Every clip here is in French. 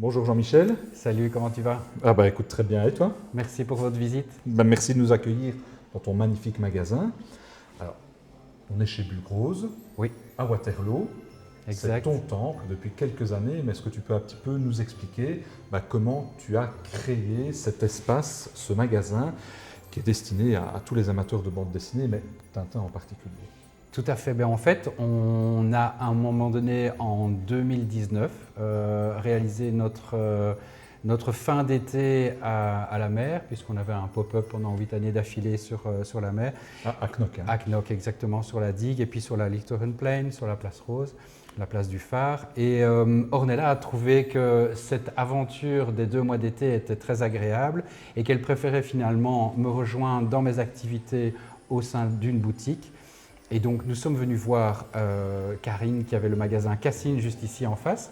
Bonjour Jean-Michel. Salut, comment tu vas? Ah bah écoute très bien, et toi? Merci pour votre visite. Merci de nous accueillir dans ton magnifique magasin. Alors, on est chez Bulgrose, Oui, à Waterloo. C'est exact. ton temple depuis quelques années, mais est-ce que tu peux un petit peu nous expliquer comment tu as créé cet espace, ce magasin, qui est destiné à tous les amateurs de bande dessinée, mais Tintin en particulier? Tout à fait. En fait, on a à un moment donné, en 2019, réalisé notre fin d'été à la mer, puisqu'on avait un pop-up pendant 8 années d'affilée sur la mer. Ah, à Knock, hein. À Knock, exactement, sur la digue, et puis sur la Lichtoren Plain, sur la place Rose, la place du phare. Et Ornella a trouvé que cette aventure des 2 mois d'été était très agréable et qu'elle préférait finalement me rejoindre dans mes activités au sein d'une boutique. Et donc nous sommes venus voir Karine qui avait le magasin Cassine juste ici en face.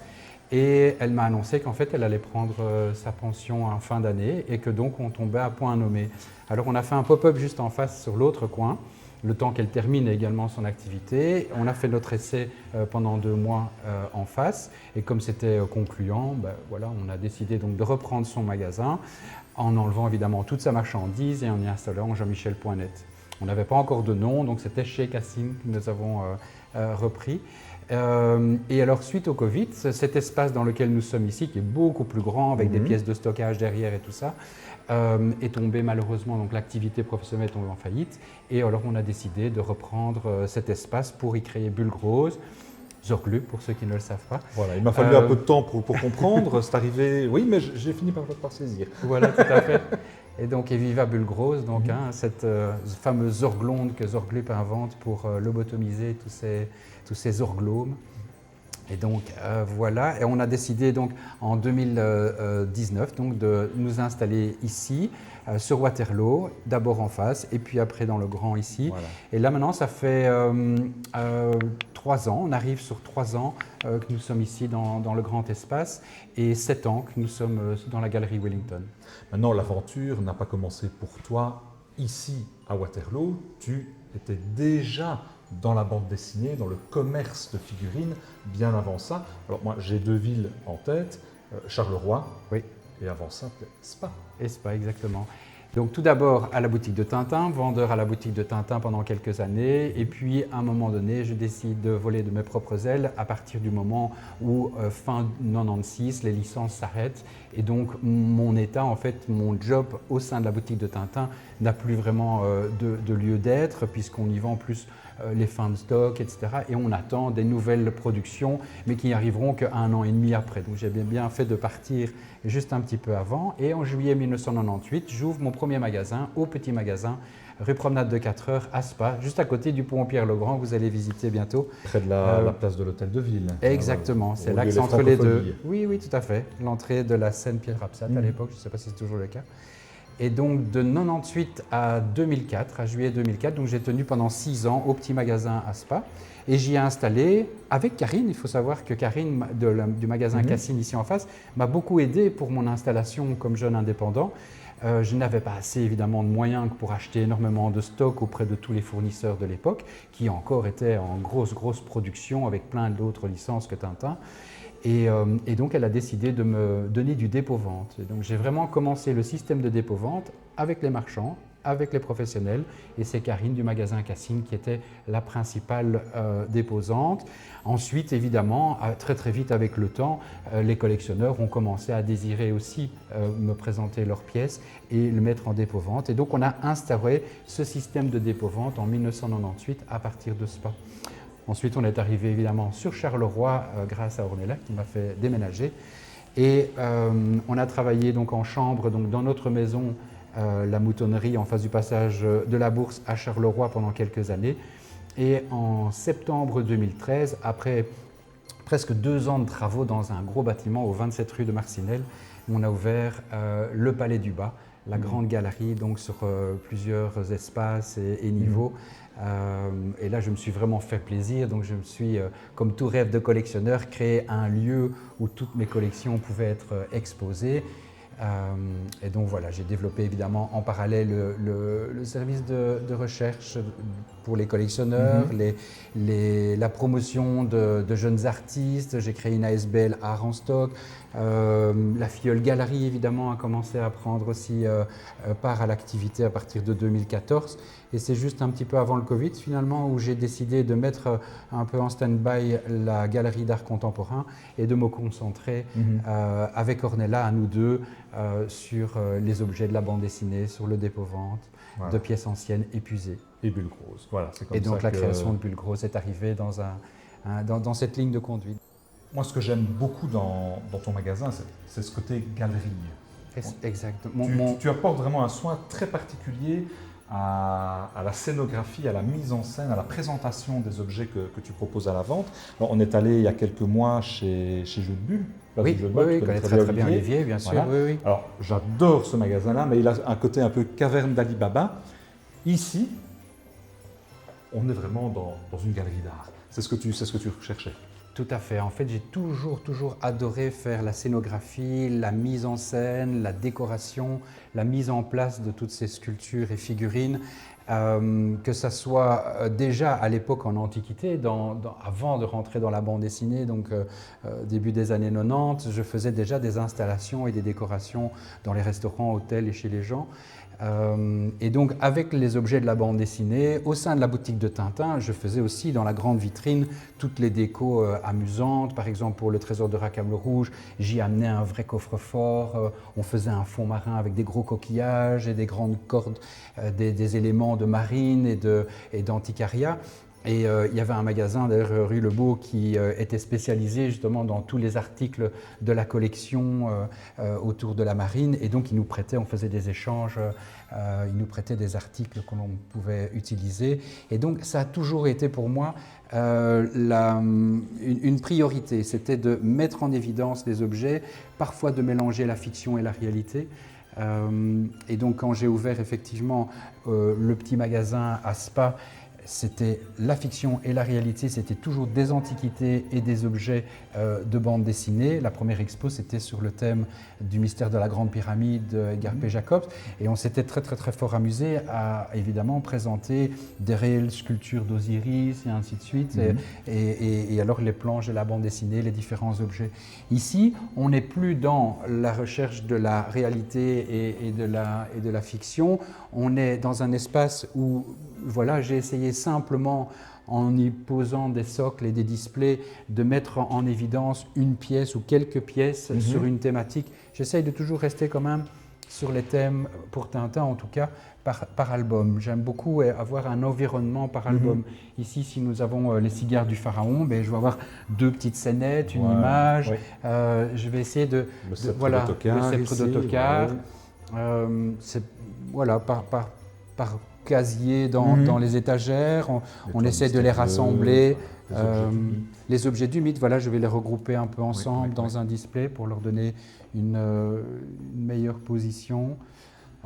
Et elle m'a annoncé qu'en fait, elle allait prendre sa pension en fin d'année et que donc on tombait à point nommé. Alors on a fait un pop-up juste en face sur l'autre coin, le temps qu'elle termine également son activité. On a fait notre essai pendant 2 mois en face et comme c'était concluant, voilà, on a décidé donc de reprendre son magasin en enlevant évidemment toute sa marchandise et en y installant jean-michel.net. On n'avait pas encore de nom, donc c'était chez Cassine que nous avons repris. Et alors, suite au Covid, cet espace dans lequel nous sommes ici, qui est beaucoup plus grand, avec des pièces de stockage derrière et tout ça, est tombé malheureusement, donc l'activité professionnelle est tombée en faillite. Et alors, on a décidé de reprendre cet espace pour y créer Bulgrose, Zorglub, pour ceux qui ne le savent pas. Voilà, il m'a fallu un peu de temps pour comprendre. C'est arrivé, oui, mais j'ai fini par saisir. Voilà, tout à fait. Et donc, et viva Bulgrose, donc, cette fameuse zorglonde que Zorglub invente pour lobotomiser tous ces zorglomes. Et donc voilà, et on a décidé donc en 2019 donc, de nous installer ici, sur Waterloo, d'abord en face et puis après dans le grand ici. Voilà. Et là maintenant ça fait 3 ans, on arrive sur 3 ans que nous sommes ici dans le grand espace et 7 ans que nous sommes dans la galerie Wellington. Maintenant, l'aventure n'a pas commencé pour toi ici à Waterloo. Tu étais déjà dans la bande dessinée, dans le commerce de figurines, bien avant ça. Alors moi, j'ai 2 villes en tête, Charleroi, Oui. et avant ça, Spa. Et Spa, exactement. Donc tout d'abord à la boutique de Tintin, vendeur à la boutique de Tintin pendant quelques années, et puis à un moment donné, je décide de voler de mes propres ailes à partir du moment où fin 96, les licences s'arrêtent, et donc mon état, en fait, mon job au sein de la boutique de Tintin n'a plus vraiment de lieu d'être, puisqu'on y vend plus les fins de stock, etc. Et on attend des nouvelles productions, mais qui n'y arriveront qu'1 an et demi après. Donc j'ai bien fait de partir juste un petit peu avant. Et en juillet 1998, j'ouvre mon premier magasin au petit magasin, rue Promenade de 4 heures à Spa, juste à côté du pont Pierre-le-Grand, que vous allez visiter bientôt. Près de la place de l'Hôtel de Ville. Exactement, c'est l'axe entre les deux. Oui, oui, tout à fait. L'entrée de la scène Pierre-Rapsat à l'époque, je ne sais pas si c'est toujours le cas. Et donc de 98 à 2004, à juillet 2004, donc j'ai tenu pendant 6 ans au petit magasin à Spa. Et j'y ai installé avec Karine. Il faut savoir que Karine du magasin Cassine ici en face m'a beaucoup aidé pour mon installation comme jeune indépendant. Je n'avais pas assez évidemment de moyens pour acheter énormément de stock auprès de tous les fournisseurs de l'époque, qui encore étaient en grosse production avec plein d'autres licences que Tintin. Et donc, elle a décidé de me donner du dépôt-vente. Donc, j'ai vraiment commencé le système de dépôt-vente avec les marchands, avec les professionnels. Et c'est Karine du magasin Cassine qui était la principale déposante. Ensuite, évidemment, très vite avec le temps, les collectionneurs ont commencé à désirer aussi me présenter leurs pièces et le mettre en dépôt-vente. Et donc, on a instauré ce système de dépôt-vente en 1998 à partir de Spa. Ensuite, on est arrivé évidemment sur Charleroi grâce à Ornella qui m'a fait déménager. Et on a travaillé donc en chambre, donc dans notre maison, la moutonnerie en face du passage de la Bourse à Charleroi pendant quelques années. Et en septembre 2013, après presque 2 ans de travaux dans un gros bâtiment au 27 rue de Marcinelle, on a ouvert le Palais du Bas, la grande galerie donc sur plusieurs espaces et niveaux. Et là, je me suis vraiment fait plaisir. Donc, je me suis, comme tout rêve de collectionneur, créé un lieu où toutes mes collections pouvaient être exposées. Et donc voilà, j'ai développé évidemment en parallèle le service de recherche pour les collectionneurs, la promotion de jeunes artistes. J'ai créé une ASBL Art en Stock. La Filleule Galerie évidemment a commencé à prendre aussi part à l'activité à partir de 2014. Et c'est juste un petit peu avant le Covid finalement où j'ai décidé de mettre un peu en stand-by la galerie d'art contemporain et de me concentrer avec Ornella, à nous deux, sur les objets de la bande dessinée, sur le dépôt-vente de pièces anciennes épuisées. Et Bulles Grosses, voilà. C'est comme et donc ça la création de Bulles Grosses est arrivée dans cette ligne de conduite. Moi, ce que j'aime beaucoup dans ton magasin, c'est ce côté galerie. Exactement. Tu apportes vraiment un soin très particulier à la scénographie, à la mise en scène, à la présentation des objets que tu proposes à la vente. Alors, on est allé il y a quelques mois chez Jeux de Bulles. Oui, je connais très bien Olivier, bien sûr. Voilà. Oui. Alors, j'adore ce magasin-là, mais il a un côté un peu caverne d'Ali Baba. Ici, on est vraiment dans une galerie d'art. C'est ce que tu recherchais. Tout à fait. En fait, j'ai toujours adoré faire la scénographie, la mise en scène, la décoration, la mise en place de toutes ces sculptures et figurines. Que ça soit déjà à l'époque en Antiquité, avant de rentrer dans la bande dessinée, donc début des années 90, je faisais déjà des installations et des décorations dans les restaurants, hôtels et chez les gens. Et donc avec les objets de la bande dessinée, au sein de la boutique de Tintin, je faisais aussi dans la grande vitrine toutes les décos amusantes. Par exemple pour le trésor de Rackham le Rouge, j'y amenais un vrai coffre-fort, on faisait un fond marin avec des gros coquillages et des grandes cordes, des éléments de marine et d'antiquaria. Et il y avait un magasin d'ailleurs rue Lebeau qui était spécialisé justement dans tous les articles de la collection autour de la marine, et donc ils nous prêtaient, on faisait des échanges, ils nous prêtaient des articles que l'on pouvait utiliser, et donc ça a toujours été pour moi une priorité, c'était de mettre en évidence les objets, parfois de mélanger la fiction et la réalité. Et donc quand j'ai ouvert effectivement le petit magasin à Spa, c'était la fiction et la réalité, c'était toujours des antiquités et des objets de bande dessinée. La première expo, c'était sur le thème du mystère de la Grande Pyramide d'Edgar P. Jacobs, et on s'était très fort amusé à évidemment présenter des réelles sculptures d'Osiris et ainsi de suite, et alors les planches de la bande dessinée, les différents objets. Ici, on n'est plus dans la recherche de la réalité et de la fiction, on est dans un espace où voilà, j'ai essayé simplement, en y posant des socles et des displays, de mettre en évidence une pièce ou quelques pièces sur une thématique. J'essaye de toujours rester quand même sur les thèmes, pour Tintin en tout cas, par album. J'aime beaucoup avoir un environnement par album. Ici, si nous avons les cigares du pharaon, je vais avoir deux petites scénettes, une image. Je vais essayer le sceptre d'Ottokar. Voilà, par casier dans les étagères, on essaie de les rassembler. Les objets du mythe, voilà, je vais les regrouper un peu ensemble dans un display pour leur donner une meilleure position.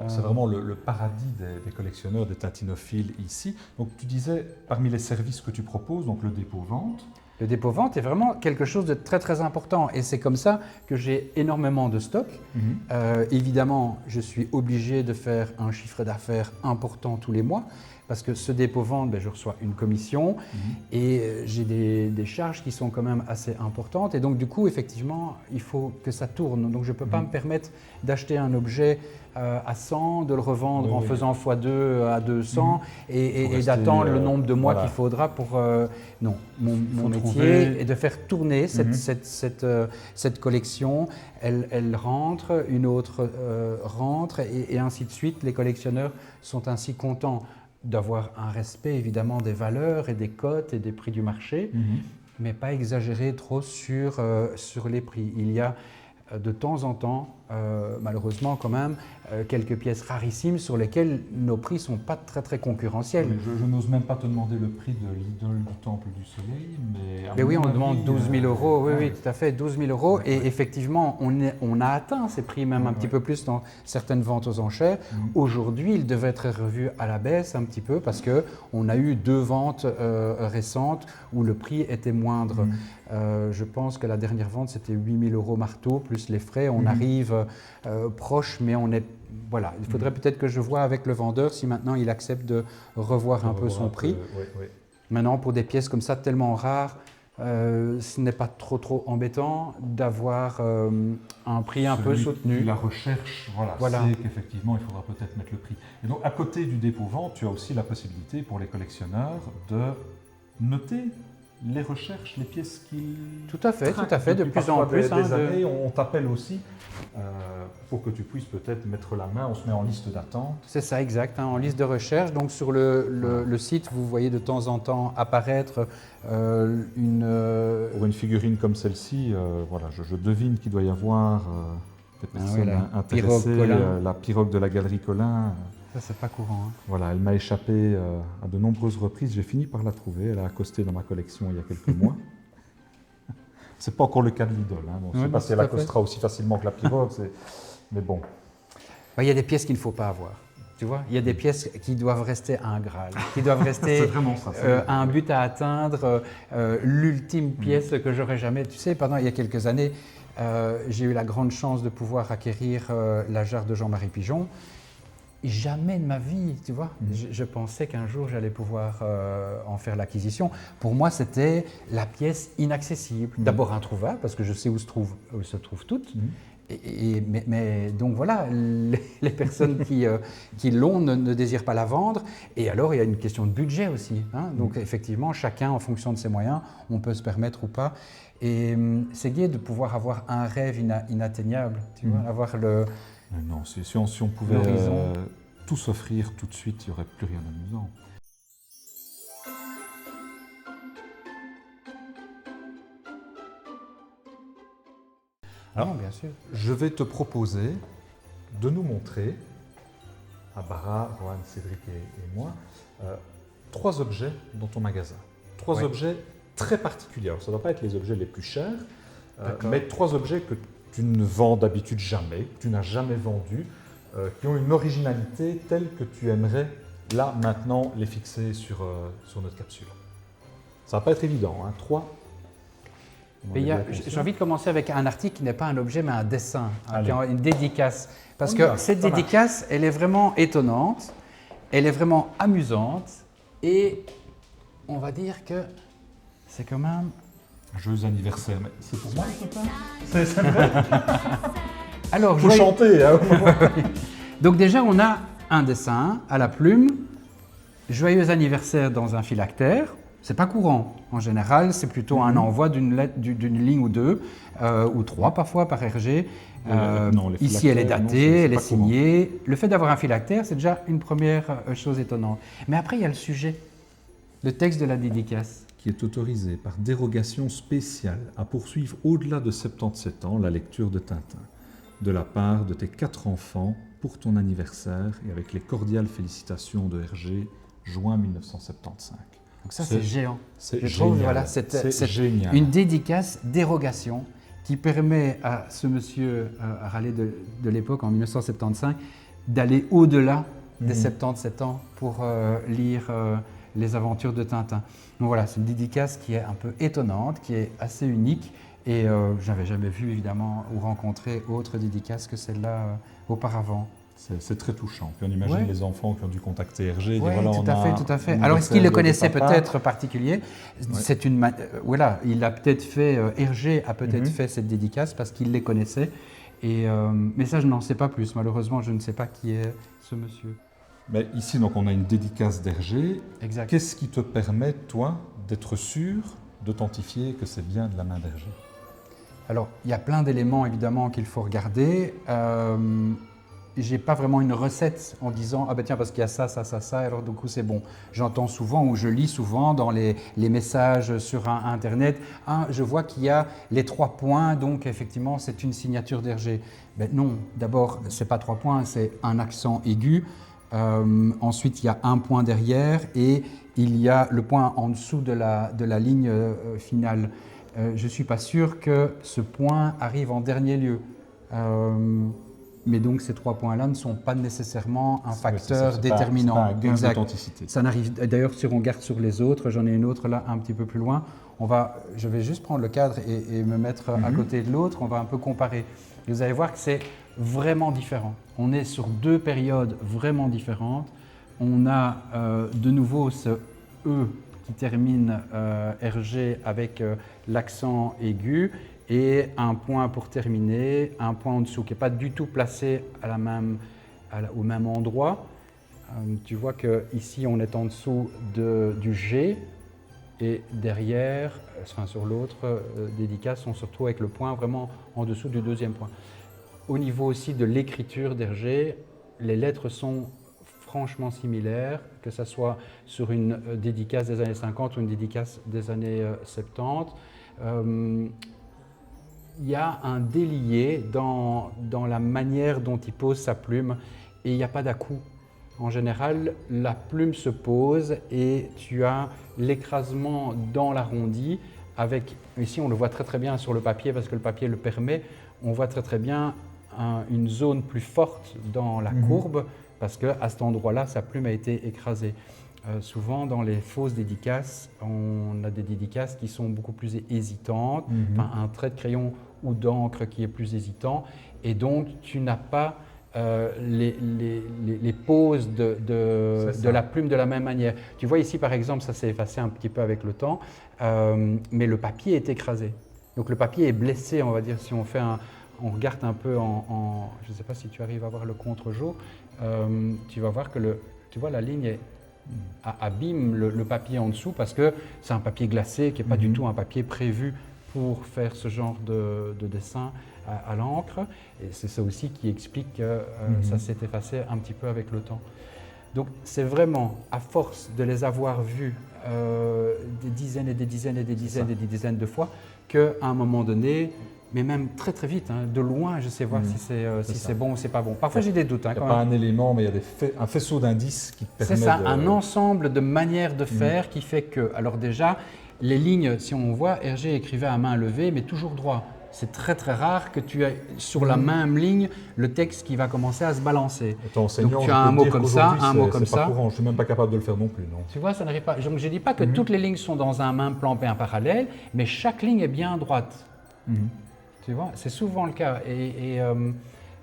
C'est vraiment le paradis des collectionneurs, des tintinophiles ici. Donc tu disais, parmi les services que tu proposes, donc le dépôt-vente. Le dépôt-vente est vraiment quelque chose de très important, et c'est comme ça que j'ai énormément de stock. Évidemment, je suis obligé de faire un chiffre d'affaires important tous les mois, parce que ce dépôt-vente, je reçois une commission et j'ai des charges qui sont quand même assez importantes, et donc du coup, effectivement, il faut que ça tourne. Donc je ne peux pas me permettre d'acheter un objet à 100, de le revendre en faisant x2 à 200 et d'attendre le nombre de mois qu'il faudra pour… non, mon métier est de faire tourner cette collection. Elle rentre, une autre rentre, et ainsi de suite. Les collectionneurs sont ainsi contents d'avoir un respect évidemment des valeurs et des cotes et des prix du marché, mais pas exagérer trop sur les prix. Il y a de temps en temps, malheureusement quand même, quelques pièces rarissimes sur lesquelles nos prix ne sont pas très concurrentiels. Je n'ose même pas te demander le prix de l'idole du Temple du Soleil, mais oui, on demande 12 000 €, oui, tout à fait, 12 000 €, et effectivement, on a atteint ces prix, même un petit peu plus dans certaines ventes aux enchères. Aujourd'hui, il devait être revu à la baisse un petit peu, parce qu'on a eu 2 ventes récentes où le prix était moindre. Je pense que la dernière vente, c'était 8 000 € marteau, plus les frais, on arrive proche, mais on est... Voilà, il faudrait peut-être que je vois avec le vendeur si maintenant il accepte de revoir un peu son prix. Oui. Maintenant, pour des pièces comme ça tellement rares, ce n'est pas trop embêtant d'avoir un prix un peu soutenu. La recherche, voilà. C'est qu'effectivement, il faudra peut-être mettre le prix. Et donc, à côté du dépôt-vente, tu as aussi la possibilité pour les collectionneurs de noter les recherches, les pièces qu'ils... Tout à fait, de plus en plus. Des années, on t'appelle aussi pour que tu puisses peut-être mettre la main, on se met en liste d'attente. C'est ça, exact, en liste de recherche. Donc sur le site, vous voyez de temps en temps apparaître une... Pour une figurine comme celle-ci, voilà, je devine qu'il doit y avoir des personnes intéressées. La pirogue de la Galerie Collin. Ça, c'est pas courant. Hein. Voilà, elle m'a échappé à de nombreuses reprises. J'ai fini par la trouver. Elle a accosté dans ma collection il y a quelques mois. C'est pas encore le cas de l'idole. Hein. Bon, je ne sais pas si elle accostera aussi facilement que la pirogue, mais bon. Il y a des pièces qu'il ne faut pas avoir. Tu vois, il y a des pièces qui doivent rester un Graal, qui doivent rester un but à atteindre, l'ultime pièce que j'aurais jamais. Tu sais, il y a quelques années, j'ai eu la grande chance de pouvoir acquérir la jarre de Jean-Marie Pigeon. Jamais de ma vie, tu vois, je pensais qu'un jour j'allais pouvoir en faire l'acquisition. Pour moi, c'était la pièce inaccessible. D'abord introuvable, parce que je sais où se trouvent toutes. Mais donc voilà, les personnes qui l'ont ne désirent pas la vendre. Et alors, il y a une question de budget aussi. Hein. Donc effectivement, chacun, en fonction de ses moyens, on peut se permettre ou pas. Et c'est gai de pouvoir avoir un rêve inatteignable, tu vois, avoir le... Non, si on pouvait tout s'offrir tout de suite, il n'y aurait plus rien d'amusant. Alors, bien sûr. Je vais te proposer de nous montrer, à Bara, Rohan, Cédric et moi, 3 objets dans ton magasin. 3 objets très particuliers. Alors, ça ne doit pas être les objets les plus chers, mais 3 objets que tu ne vends d'habitude jamais, que tu n'as jamais vendus, qui ont une originalité telle que tu aimerais, là, maintenant, les fixer sur notre capsule. Ça ne va pas être évident, hein. 3. J'ai envie de commencer avec un article qui n'est pas un objet, mais un dessin, une dédicace. Parce que cette dédicace, elle est vraiment étonnante, elle est vraiment amusante, et on va dire que c'est quand même... Joyeux anniversaire, mais c'est pour moi, c'est vrai. Alors, faut chanter. Hein. Donc déjà, on a un dessin à la plume, joyeux anniversaire dans un phylactère. C'est pas courant. En général, c'est plutôt un envoi d'une ligne ou 2, ou 3 parfois par RG. Ici, elle est datée, elle est signée. Courant. Le fait d'avoir un phylactère, c'est déjà une première chose étonnante. Mais après, il y a le sujet, le texte de la dédicace. Qui est autorisé par dérogation spéciale à poursuivre au-delà de 77 ans la lecture de Tintin, de la part de tes 4 enfants pour ton anniversaire et avec les cordiales félicitations de Hergé, juin 1975. Donc ça, c'est géant. C'est génial. Voilà, c'est génial. Une dédicace dérogation qui permet à ce monsieur Rallet de l'époque, en 1975, d'aller au-delà des 77 ans pour lire les aventures de Tintin. Donc voilà, c'est une dédicace qui est un peu étonnante, qui est assez unique. Et je n'avais jamais vu, évidemment, ou rencontré autre dédicace que celle-là auparavant. C'est très touchant. Puis on imagine les enfants qui ont dû contacter Hergé. Oui, tout à fait. Alors, est-ce qu'il le connaissait peut-être particulier? C'est voilà, il a peut-être fait, Hergé a peut-être fait cette dédicace parce qu'il les connaissait. Et, mais ça, je n'en sais pas plus. Malheureusement, je ne sais pas qui est ce monsieur. Mais ici, donc, on a une dédicace d'Hergé. Exact. Qu'est-ce qui te permet, toi, d'être sûr, d'authentifier que c'est bien de la main d'Hergé? Alors, il y a plein d'éléments, évidemment, qu'il faut regarder. Je n'ai pas vraiment une recette en disant « Ah ben tiens, parce qu'il y a ça, alors du coup c'est bon ». J'entends souvent ou je lis souvent dans les messages sur Internet « Ah, je vois qu'il y a les 3 points, donc effectivement c'est une signature d'Hergé ». Ben non, d'abord, ce n'est pas 3 points, c'est un accent aigu. Ensuite, il y a un point derrière et il y a le point en dessous de la ligne finale. Je ne suis pas sûr que ce point arrive en dernier lieu. Mais donc ces 3 points-là ne sont pas nécessairement un facteur déterminant. C'est pas un gain d'authenticité. Ça n'arrive. D'ailleurs, si on regarde sur les autres, j'en ai une autre là un petit peu plus loin. Je vais juste prendre le cadre et me mettre à côté de l'autre. On va un peu comparer. Et vous allez voir que c'est vraiment différent. On est sur deux périodes vraiment différentes. On a de nouveau ce E qui termine RG avec l'accent aigu et un point pour terminer, un point en dessous qui n'est pas du tout placé au même endroit. Tu vois qu'ici on est en dessous du G et derrière, enfin sur l'autre dédicace, on se retrouve avec le point vraiment en dessous du deuxième point. Au niveau aussi de l'écriture d'Hergé, les lettres sont franchement similaires, que ce soit sur une dédicace des années 50 ou une dédicace des années 70. Il y a un délié dans la manière dont il pose sa plume et il n'y a pas d'à-coup. En général, la plume se pose et tu as l'écrasement dans l'arrondi avec, ici on le voit très très bien sur le papier parce que le papier le permet, on voit très très bien une zone plus forte dans la courbe parce qu'à cet endroit-là, sa plume a été écrasée. Souvent, dans les fausses dédicaces, on a des dédicaces qui sont beaucoup plus hésitantes, un trait de crayon ou d'encre qui est plus hésitant, et donc tu n'as pas les poses de la plume de la même manière. Tu vois ici, par exemple, ça s'est effacé un petit peu avec le temps, mais le papier est écrasé. Donc le papier est blessé, on va dire, si on on regarde un peu je ne sais pas si tu arrives à voir le contre-jour, tu vas voir que tu vois, la ligne abîme le papier en dessous parce que c'est un papier glacé qui n'est pas du tout un papier prévu pour faire ce genre de dessin à l'encre. Et c'est ça aussi qui explique que ça s'est effacé un petit peu avec le temps. Donc c'est vraiment à force de les avoir vus des dizaines et des dizaines et des dizaines et des dizaines de fois qu'à un moment donné, mais même très très vite, de loin, je sais voir si c'est bon ou c'est pas bon. Parfois j'ai des doutes. Il n'y a pas un élément, mais il y a un faisceau d'indices qui permet C'est ça, un ensemble de manières de faire qui fait que, alors déjà, les lignes, si on voit, Hergé écrivait à main levée, mais toujours droit. C'est très très rare que tu aies sur la même ligne le texte qui va commencer à se balancer. Donc tu as un mot comme ça, un mot comme ça. C'est pas courant, je ne suis même pas capable de le faire non plus. Non. Tu vois, ça n'arrive pas. Je ne dis pas que toutes les lignes sont dans un même plan bien parallèle, mais chaque ligne est bien droite. Tu vois, c'est souvent le cas. Et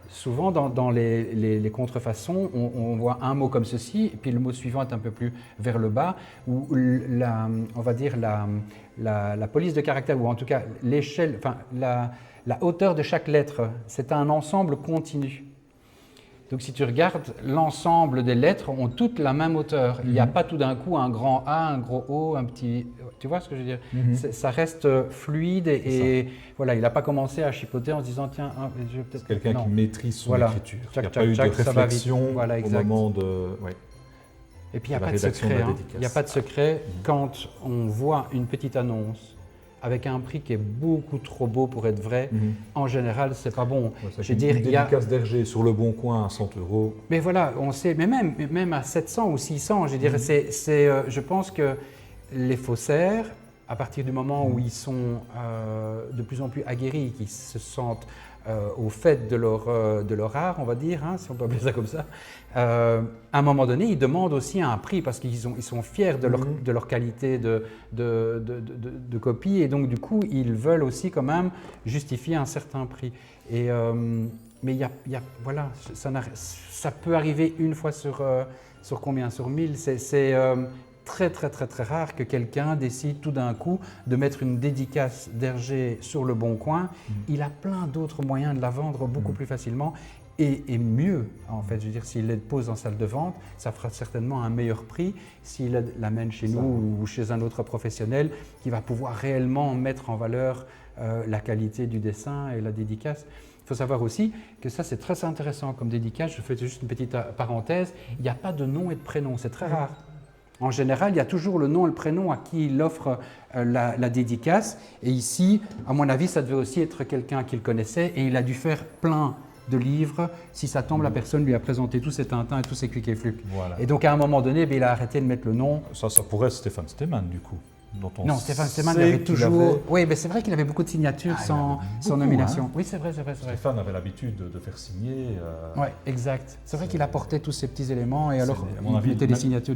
souvent, dans les contrefaçons, on voit un mot comme ceci, et puis le mot suivant est un peu plus vers le bas, où on va dire la police de caractère, ou en tout cas l'échelle, enfin la hauteur de chaque lettre, c'est un ensemble continu. Donc si tu regardes, l'ensemble des lettres ont toutes la même hauteur. Il n'y a pas tout d'un coup un grand A, un gros O, un petit... Tu vois ce que je veux dire? Ça reste fluide et voilà, il n'a pas commencé à chipoter en se disant tiens, je vais peut-être... C'est quelqu'un qui maîtrise son écriture. Il n'y a pas eu de réflexion au moment de... Ouais. Et puis il n'y a pas de secret. Il n'y a pas de secret quand on voit une petite annonce avec un prix qui est beaucoup trop beau pour être vrai, en général, c'est pas bon. Ouais, une dédicace d'Hergé sur le Bon Coin à 100 €. Mais voilà, on sait, mais même à 700 ou 600, je dirais, je pense que les faussaires, à partir du moment où ils sont de plus en plus aguerris, qu'ils se sentent au fait de leur art, on va dire, si on peut appeler ça comme ça, à un moment donné, ils demandent aussi un prix parce qu'ils sont fiers de leur qualité de copie et donc du coup, ils veulent aussi quand même justifier un certain prix. Et, mais voilà, ça peut arriver une fois sur combien? Sur 1000. C'est très très très très rare que quelqu'un décide tout d'un coup de mettre une dédicace d'Hergé sur le Bon Coin. Il a plein d'autres moyens de la vendre beaucoup plus facilement et mieux en fait. Je veux dire, s'il les pose en salle de vente, ça fera certainement un meilleur prix. S'il l'amène chez nous ou chez un autre professionnel qui va pouvoir réellement mettre en valeur la qualité du dessin et la dédicace. Il faut savoir aussi que ça c'est très intéressant comme dédicace. Je fais juste une petite parenthèse. Il n'y a pas de nom et de prénom, c'est très rare. En général, il y a toujours le nom et le prénom à qui il offre la dédicace. Et ici, à mon avis, ça devait aussi être quelqu'un qu'il connaissait et il a dû faire plein de livres. Si ça tombe, la personne lui a présenté tous ses Tintins et tous ses Clic et Fluc. Voilà. Et donc, à un moment donné, il a arrêté de mettre le nom. Ça pourrait être Stéphane Stéman, du coup. Non, Stéphane Stéman, il avait toujours... Oui, mais c'est vrai qu'il avait beaucoup de signatures sans nomination. Oui, c'est vrai. Stéphane avait l'habitude de faire signer. Oui, exact. C'est vrai qu'il apportait tous ces petits éléments et alors il mettait des signatures.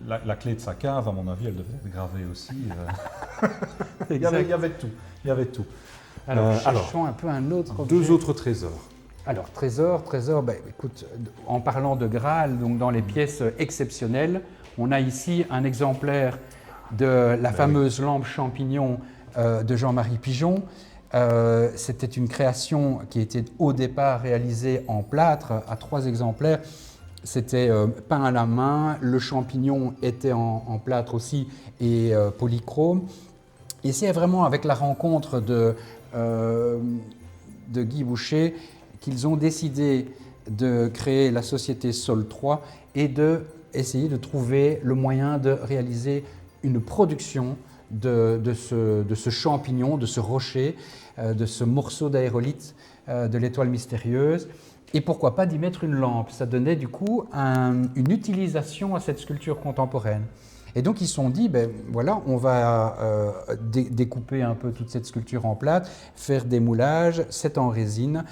La clé de sa cave, à mon avis, elle devait être gravée aussi. Il y avait tout. Alors, cherchons un peu un autre objet. Deux autres trésors. Alors, trésor, ben, écoute, en parlant de Graal, donc dans les pièces exceptionnelles, on a ici un exemplaire de la fameuse lampe champignon de Jean-Marie Pigeon. C'était une création qui était au départ réalisée en plâtre à 3 exemplaires. C'était peint à la main, le champignon était en plâtre aussi et polychrome. Et c'est vraiment avec la rencontre de Guy Boucher qu'ils ont décidé de créer la société Sol 3 et d'essayer de trouver le moyen de réaliser une production de ce champignon, de ce rocher, de ce morceau d'aérolite de l'étoile mystérieuse. Et pourquoi pas d'y mettre une lampe? Ça donnait du coup une utilisation à cette sculpture contemporaine. Et donc ils se sont dit, ben voilà, on va découper un peu toute cette sculpture en plâtre, faire des moulages, c'est en résine,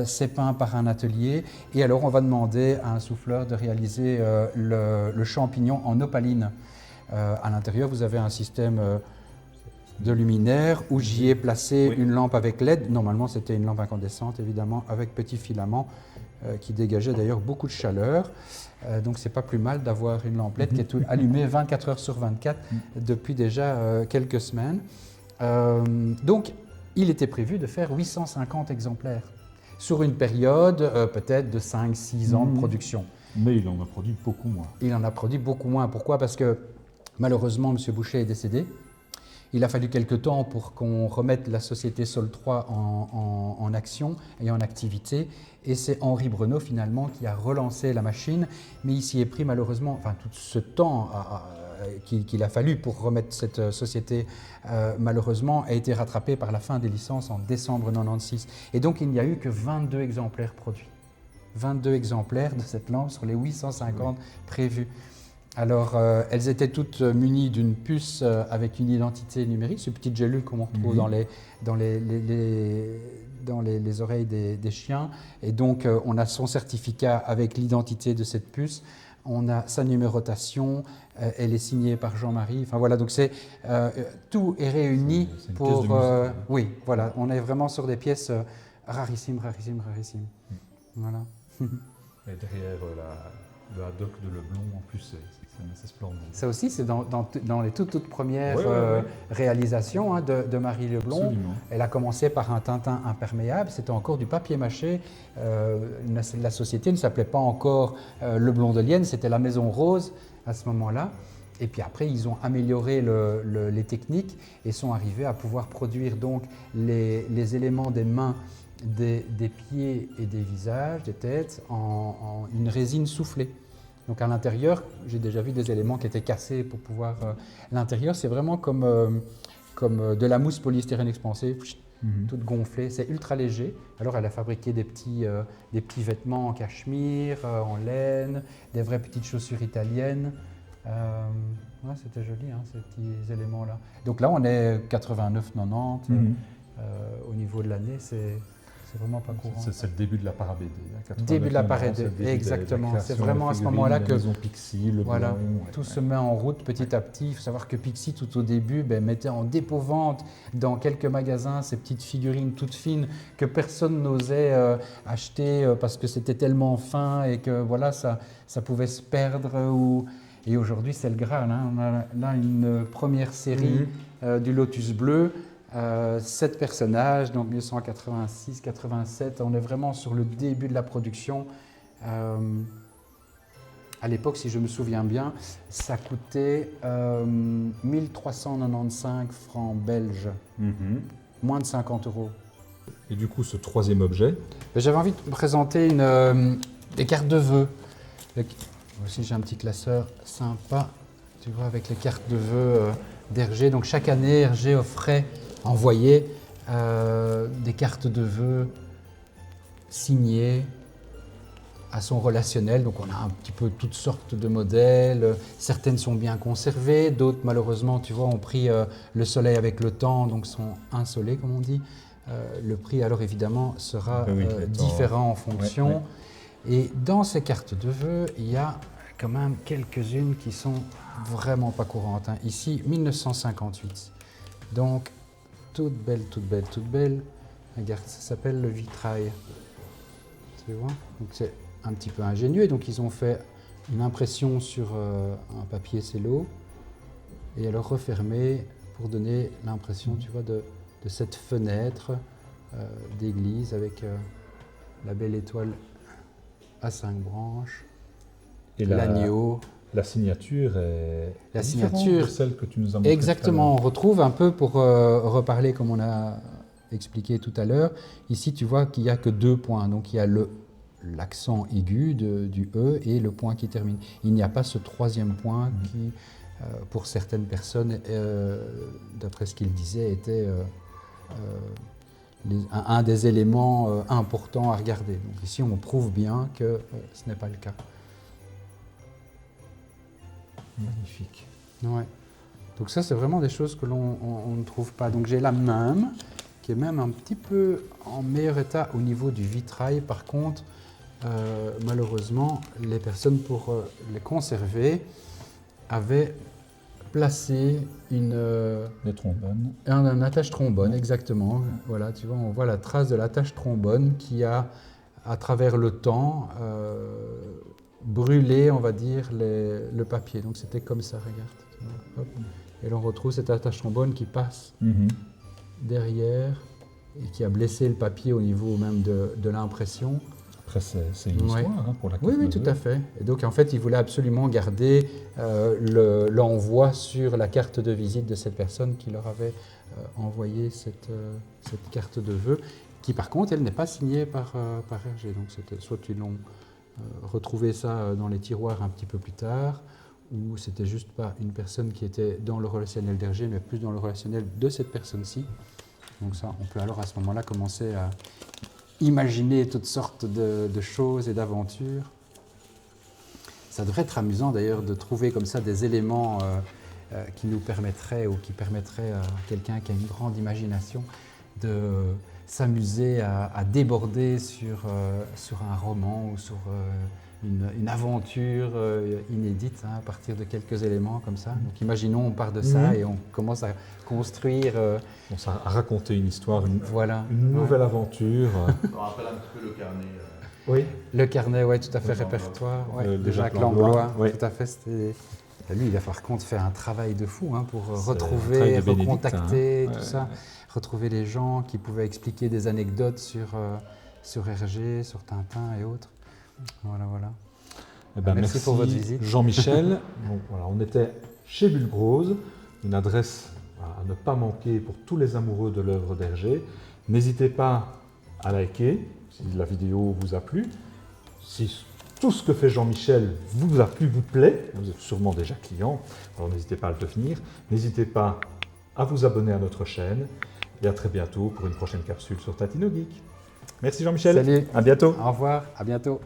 c'est peint par un atelier, et alors on va demander à un souffleur de réaliser le champignon en opaline. À l'intérieur, vous avez un système de luminaire où j'y ai placé une lampe avec LED. Normalement, c'était une lampe incandescente, évidemment, avec petit filament qui dégageait d'ailleurs beaucoup de chaleur. Donc, c'est pas plus mal d'avoir une lampe LED qui est allumée 24 heures sur 24 depuis déjà quelques semaines. Donc, il était prévu de faire 850 exemplaires sur une période peut-être de 5-6 ans de production. Mais il en a produit beaucoup moins. Il en a produit beaucoup moins. Pourquoi? Parce que malheureusement, M. Boucher est décédé. Il a fallu quelque temps pour qu'on remette la société Sol 3 en action et en activité. Et c'est Henri Brenaud finalement qui a relancé la machine. Mais il s'y est pris malheureusement, enfin tout ce temps qu'il a fallu pour remettre cette société, malheureusement, a été rattrapé par la fin des licences en décembre 1996. Et donc il n'y a eu que 22 exemplaires produits. 22 exemplaires de cette lampe sur les 850 prévus. Alors, elles étaient toutes munies d'une puce avec une identité numérique, ce petit gélule qu'on retrouve dans les oreilles des chiens. Et donc, on a son certificat avec l'identité de cette puce. On a sa numérotation, elle est signée par Jean-Marie. Enfin voilà, donc tout est réuni pour... oui, voilà, on est vraiment sur des pièces rarissimes. Voilà. Et derrière le haddock de Leblon, en plus, c'est splendide. Ça aussi, c'est dans les toutes premières réalisations de Marie Leblon. Absolument. Elle a commencé par un Tintin imperméable, c'était encore du papier mâché. La société ne s'appelait pas encore Leblon de Lienne, c'était la Maison Rose à ce moment-là. Et puis après, ils ont amélioré les techniques et sont arrivés à pouvoir produire donc les éléments des mains, des pieds et des visages, des têtes, en une résine soufflée. Donc à l'intérieur, j'ai déjà vu des éléments qui étaient cassés pour pouvoir... l'intérieur, c'est vraiment comme de la mousse polystyrène expansée, toute gonflée. C'est ultra léger. Alors elle a fabriqué des petits vêtements en cachemire, en laine, des vraies petites chaussures italiennes. Ouais, c'était joli, hein, ces petits éléments-là. Donc là, on est 89-90. Au niveau de l'année, c'est vraiment pas courant. C'est le début de la parabédée. Début de la parabédée, exactement. C'est vraiment à ce moment-là que Pixie, voilà, tout se met en route petit à petit. Il faut savoir que Pixie, tout au début, mettait en dépôt-vente dans quelques magasins ces petites figurines toutes fines que personne n'osait acheter parce que c'était tellement fin et que voilà, ça pouvait se perdre. Et aujourd'hui, c'est le Graal. Hein. On a là une première série du Lotus Bleu. 7 personnages, donc 1986-87, on est vraiment sur le début de la production. À l'époque, si je me souviens bien, ça coûtait 1395 francs belges, moins de 50 €. Et du coup, ce troisième objet? J'avais envie de présenter des cartes de vœux. Aussi, j'ai un petit classeur sympa, tu vois, avec les cartes de vœux d'Hergé. Donc chaque année, Hergé envoyait des cartes de vœux signées à son relationnel. Donc on a un petit peu toutes sortes de modèles. Certaines sont bien conservées, d'autres malheureusement, tu vois, ont pris le soleil avec le temps, donc sont insolées comme on dit. Le prix alors évidemment sera différent en fonction. Et dans ces cartes de vœux, il y a quand même quelques-unes qui sont vraiment pas courantes. Hein. Ici, 1958. Donc toute belle. Regarde, ça s'appelle le vitrail. Tu vois? Donc c'est un petit peu ingénieux. Donc ils ont fait une impression sur un papier cello et alors refermé pour donner l'impression, tu vois, de cette fenêtre d'église avec la belle étoile à 5 branches, Et l'agneau. La signature est La différente signature, de celle que tu nous as montrée. exactement, on retrouve un peu, pour reparler comme on a expliqué tout à l'heure, ici tu vois qu'il n'y a que 2 points, donc il y a l'accent aigu du E et le point qui termine. Il n'y a pas ce 3e point qui, pour certaines personnes, d'après ce qu'il disait, était un des éléments importants à regarder. Donc ici on prouve bien que ce n'est pas le cas. Magnifique. Ouais. Donc ça, c'est vraiment des choses que l'on ne trouve pas. Donc j'ai la même, qui est même un petit peu en meilleur état au niveau du vitrail. Par contre, malheureusement, les personnes, pour les conserver, avaient placé Les trombones. un attache-trombone, exactement. Voilà, tu vois, on voit la trace de l'attache-trombone qui a, à travers le temps, brûler, on va dire, le papier. Donc c'était comme ça, regarde. Hop. Et l'on retrouve cette attache-trombone qui passe derrière et qui a blessé le papier au niveau même de l'impression. Après, c'est une histoire pour la carte. Oui, tout à fait. Et donc en fait, il voulait absolument garder l'envoi sur la carte de visite de cette personne qui leur avait envoyé cette carte de vœux, qui par contre, elle n'est pas signée par Hergé. Donc c'était soit ils l'ont retrouver ça dans les tiroirs un petit peu plus tard, ou c'était juste pas une personne qui était dans le relationnel d'Hergé, mais plus dans le relationnel de cette personne-ci. Donc ça, on peut alors à ce moment-là commencer à imaginer toutes sortes de choses et d'aventures. Ça devrait être amusant d'ailleurs de trouver comme ça des éléments qui nous permettraient, ou qui permettraient à quelqu'un qui a une grande imagination de s'amuser à déborder sur un roman ou sur une aventure inédite, à partir de quelques éléments comme ça. Donc imaginons, on part de ça et on commence à construire... On s'est raconté une histoire, voilà, une nouvelle aventure. On rappelle un petit peu le carnet. Oui. Le carnet, oui, tout à fait, répertoire. De Jacques Langlois, tout à fait. Lui, il a par contre fait un travail de fou pour retrouver, recontacter, tout ça. Retrouver les gens qui pouvaient expliquer des anecdotes sur Hergé, sur Tintin et autres. Voilà. Merci pour votre visite. Jean-Michel. Donc, voilà, on était chez Bulbrose, une adresse à ne pas manquer pour tous les amoureux de l'œuvre d'Hergé. N'hésitez pas à liker si la vidéo vous a plu. Si tout ce que fait Jean-Michel vous a plu, vous plaît, vous êtes sûrement déjà client, alors n'hésitez pas à le devenir. N'hésitez pas à vous abonner à notre chaîne. Et à très bientôt pour une prochaine capsule sur Tatino Geek. Merci Jean-Michel. Salut. À bientôt. Au revoir. À bientôt.